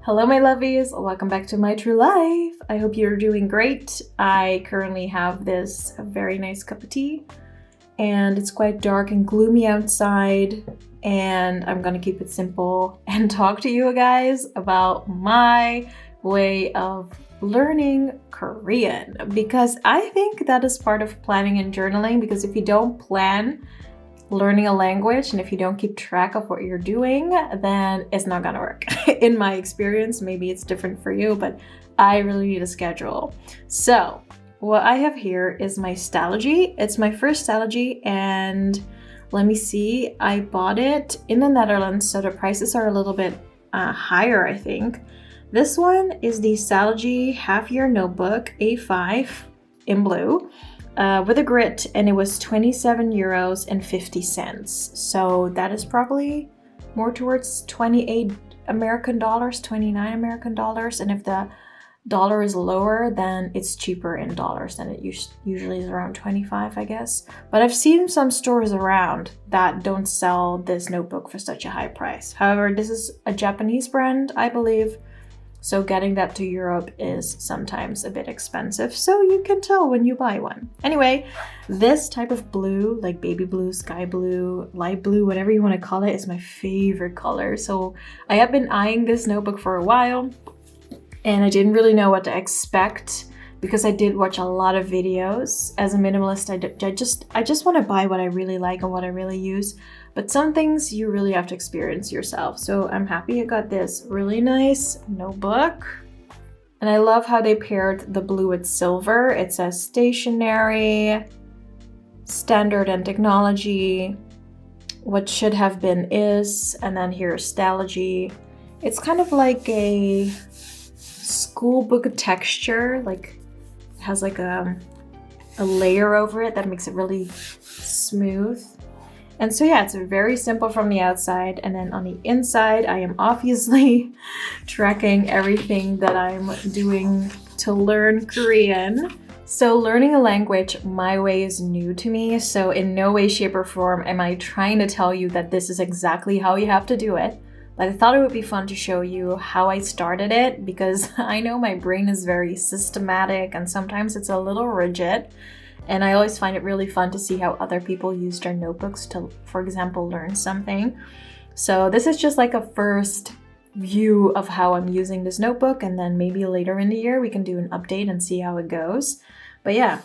Hello, my lovies. Welcome back to my true life. I hope you're doing great. I currently have this very nice cup of tea, and it's quite dark and gloomy outside, and I'm gonna keep it simple and talk to you guys about my way of learning Korean, because I think that is part of planning and journaling, because if you don't plan learning a language and if you don't keep track of what you're doing, then it's not gonna work. In my experience, maybe it's different for you, but I really need a schedule. So what I have here is my Stálogy. It's my first Stálogy, and let me see, I bought it in the Netherlands, so the prices are a little bit higher, I think. This one is the Stálogy half-year notebook A5 in blue. With a grit, and it was 27 euros and 50 cents. So that is probably more towards 28 American dollars, 29 American dollars. And if the dollar is lower, then it's cheaper in dollars than it usually is, around 25, I guess. But I've seen some stores around that don't sell this notebook for such a high price. However, this is a Japanese brand, I believe. So getting that to Europe is sometimes a bit expensive, so you can tell when you buy one. Anyway, this type of blue, like baby blue, sky blue, light blue, whatever you want to call it, is my favorite color. So I have been eyeing this notebook for a while, and I didn't really know what to expect because I did watch a lot of videos. As a minimalist, I just want to buy what I really like and what I really use. But some things you really have to experience yourself. So I'm happy I got this really nice notebook. And I love how they paired the blue with silver. It says stationery, standard and technology, what should have been is, and then here's Stálogy. It's kind of like a school book texture, like it has like a layer over it that makes it really smooth. And so yeah, it's very simple from the outside, and then on the inside, I am obviously tracking everything that I'm doing to learn Korean. So learning a language my way is new to me, so in no way, shape, or form am I trying to tell you that this is exactly how you have to do it. But I thought it would be fun to show you how I started it, because I know my brain is very systematic and sometimes it's a little rigid. And I always find it really fun to see how other people use their notebooks to, for example, learn something. So this is just like a first view of how I'm using this notebook, and then maybe later in the year we can do an update and see how it goes. But yeah,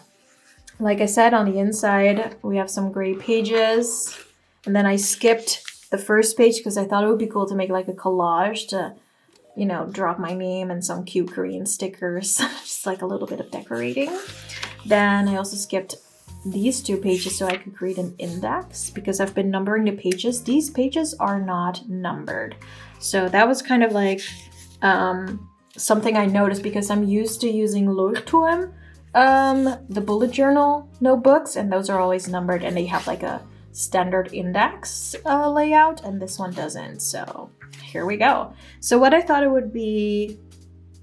like I said, on the inside we have some gray pages, and then I skipped the first page because I thought it would be cool to make like a collage to, you know, drop my name and some cute Korean stickers, just like a little bit of decorating. Then I also skipped these two pages so I could create an index, because I've been numbering the pages. These pages are not numbered. So that was kind of like something I noticed, because I'm used to using Leuchtturm, the bullet journal notebooks, and those are always numbered and they have like a standard index layout, and this one doesn't. So here we go. So what I thought it would be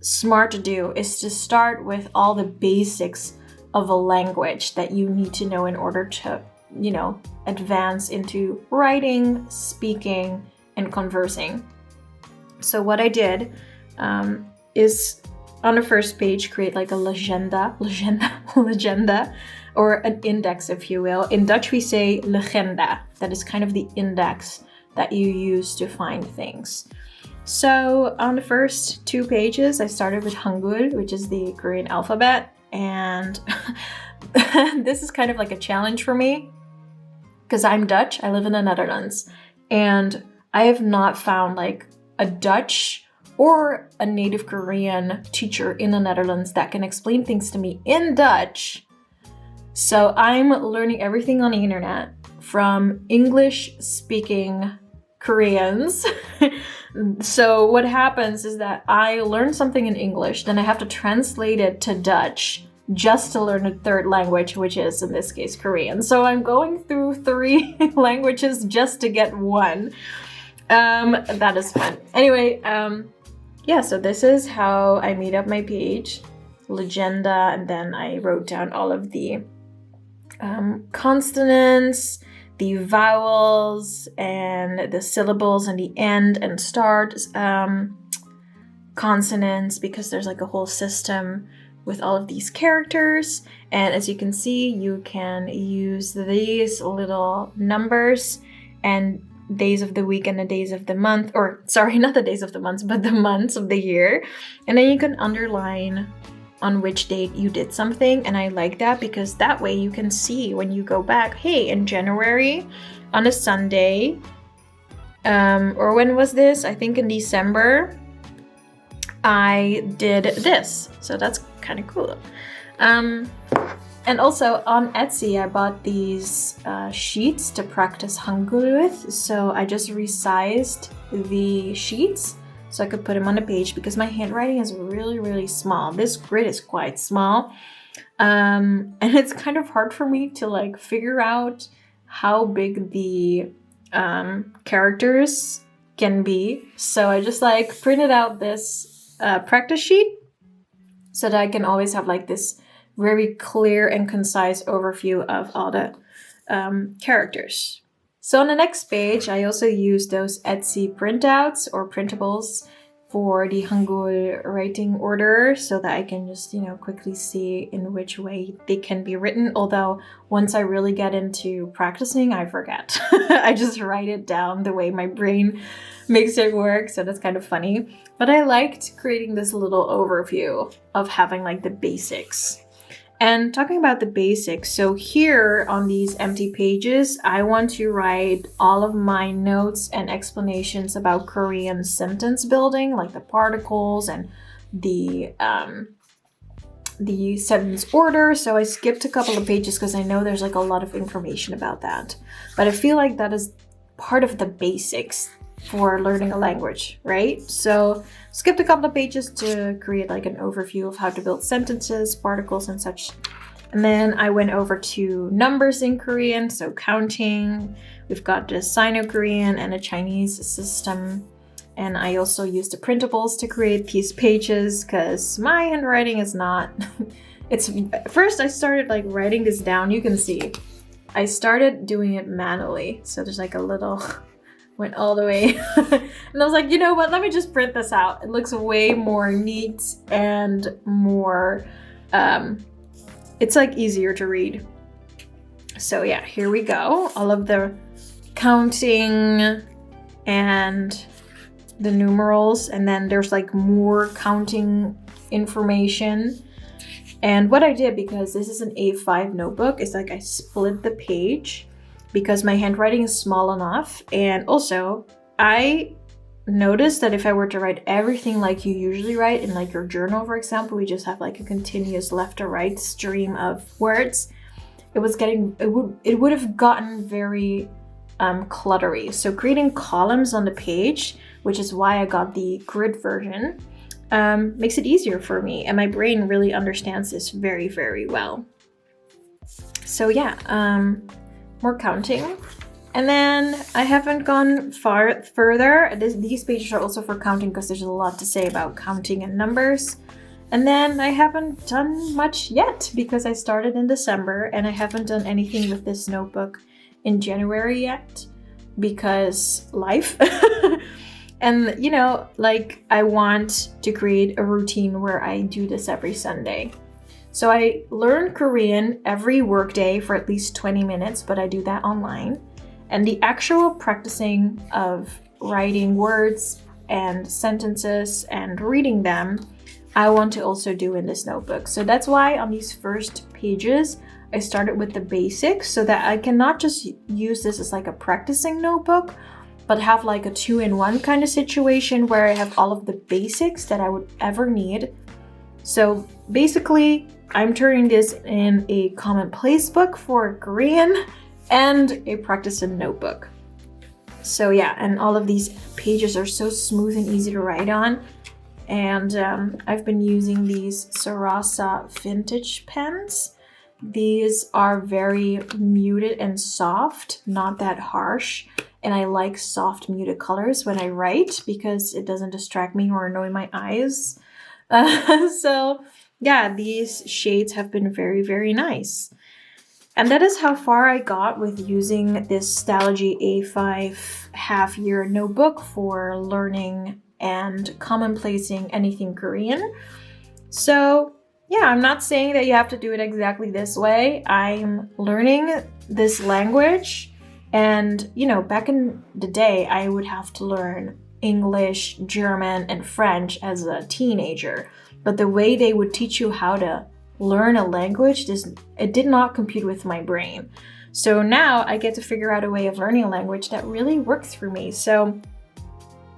smart to do is to start with all the basics of a language that you need to know in order to, you know, advance into writing, speaking, and conversing. So what I did is on the first page create like a legenda, or an index, if you will. In Dutch we say legenda. That is kind of the index that you use to find things. So on the first two pages, I started with Hangul, which is the Korean alphabet. And this is kind of like a challenge for me, because I'm Dutch, I live in the Netherlands, and I have not found like a Dutch or a native Korean teacher in the Netherlands that can explain things to me in Dutch. So I'm learning everything on the internet from English speaking Koreans. So what happens is that I learn something in English, then I have to translate it to Dutch just to learn a third language, which is in this case Korean. So I'm going through 3 languages just to get one. That is fun. Anyway, yeah, so this is how I made up my page, legenda, and then I wrote down all of the consonants, the vowels, and the syllables and the end and start consonants because there's like a whole system with all of these characters. And as you can see, you can use these little numbers and days of the week and the days of the month, or sorry, not the days of the months, but the months of the year. And then you can underline on which date you did something. And I like that because that way you can see when you go back, hey, in January on a Sunday, or when was this? I think in December, I did this. So that's kind of cool. And also on Etsy, I bought these sheets to practice Hangul with. So I just resized the sheets so I could put them on the page because my handwriting is really, really small. This grid is quite small. And it's kind of hard for me to like figure out how big the characters can be. So I just like printed out this practice sheet so that I can always have like this very clear and concise overview of all the characters. So on the next page, I also use those Etsy printouts or printables for the Hangul writing order so that I can just, quickly see in which way they can be written. Although once I really get into practicing, I forget. I just write it down the way my brain makes it work. So that's kind of funny. But I liked creating this little overview of having like the basics. And talking about the basics, so here on these empty pages, I want to write all of my notes and explanations about Korean sentence building, like the particles and the sentence order. So I skipped a couple of pages because I know there's like a lot of information about that. But I feel like that is part of the basics for learning a language, right? So skipped a couple of pages to create like an overview of how to build sentences, particles and such. And then I went over to numbers in Korean, so counting. We've got the Sino-Korean and a Chinese system. And I also used the printables to create these pages because my handwriting is not, first I started like writing this down. You can see, I started doing it manually. So there's like a little, went all the way. And I was like, you know what, let me just print this out. It looks way more neat and more, it's like easier to read. So yeah, here we go. All of the counting and the numerals, and then there's like more counting information. And what I did, because this is an A5 notebook, is like I split the page because my handwriting is small enough. And also I noticed that if I were to write everything like you usually write in like your journal, for example, we just have like a continuous left to right stream of words, it would have gotten very cluttery. So creating columns on the page, which is why I got the grid version, makes it easier for me, and my brain really understands this very, very well. So yeah, more counting. And then I haven't gone further. These pages are also for counting because there's a lot to say about counting and numbers. And then I haven't done much yet because I started in December and I haven't done anything with this notebook in January yet because life. And like I want to create a routine where I do this every Sunday. So I learn Korean every workday for at least 20 minutes, but I do that online. And the actual practicing of writing words and sentences and reading them, I want to also do in this notebook. So that's why on these first pages, I started with the basics so that I can not just use this as like a practicing notebook, but have like a 2-in-1 kind of situation where I have all of the basics that I would ever need. So basically, I'm turning this in a Commonplace book for Korean and a practicing notebook. So yeah, and all of these pages are so smooth and easy to write on. And I've been using these Sarasa vintage pens. These are very muted and soft, not that harsh. And I like soft muted colors when I write because it doesn't distract me or annoy my eyes. So yeah, these shades have been very, very nice. And that is how far I got with using this Stálogy A5 half-year notebook for learning and commonplacing anything Korean. So yeah, I'm not saying that you have to do it exactly this way. I'm learning this language, and you know, back in the day, I would have to learn English, German, and French as a teenager. But the way they would teach you how to learn a language, it did not compute with my brain. So now I get to figure out a way of learning a language that really works for me. So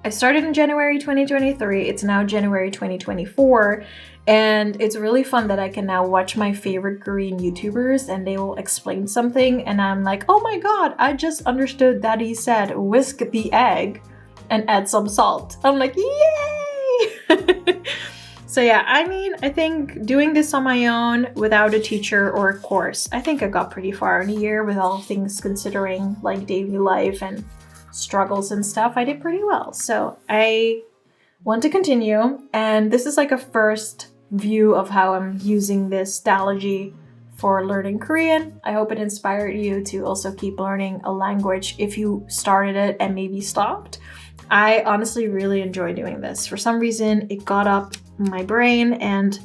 I started in January 2023. It's now January 2024. And it's really fun that I can now watch my favorite Korean YouTubers and they will explain something. And I'm like, oh my God, I just understood that he said whisk the egg and add some salt. I'm like, yay! So yeah, I mean, I think doing this on my own without a teacher or a course, I think I got pretty far in a year with all things considering like daily life and struggles and stuff. I did pretty well. So I want to continue. And this is like a first view of how I'm using this Stálogy for learning Korean. I hope it inspired you to also keep learning a language if you started it and maybe stopped. I honestly really enjoy doing this. For some reason, it got up my brain and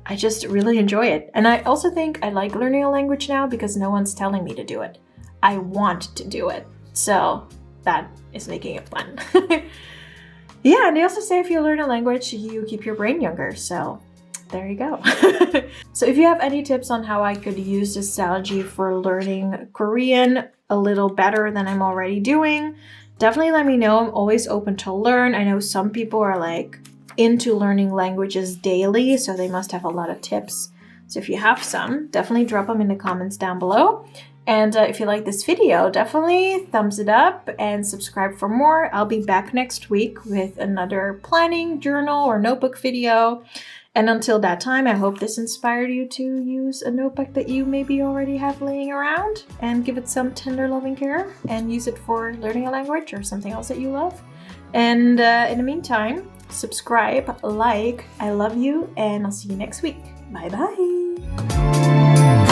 I just really enjoy it. And I also think I like learning a language now because no one's telling me to do it. I want to do it. So that is making it fun. Yeah, and they also say if you learn a language, you keep your brain younger. So there you go. So if you have any tips on how I could use this Stálogy for learning Korean a little better than I'm already doing, definitely let me know. I'm always open to learn. I know some people are like into learning languages daily, so they must have a lot of tips. So if you have some, definitely drop them in the comments down below. And if you like this video, definitely thumbs it up and subscribe for more. I'll be back next week with another planning journal or notebook video. And until that time, I hope this inspired you to use a notebook that you maybe already have laying around and give it some tender loving care and use it for learning a language or something else that you love. And in the meantime, subscribe, like, I love you, and I'll see you next week. Bye bye.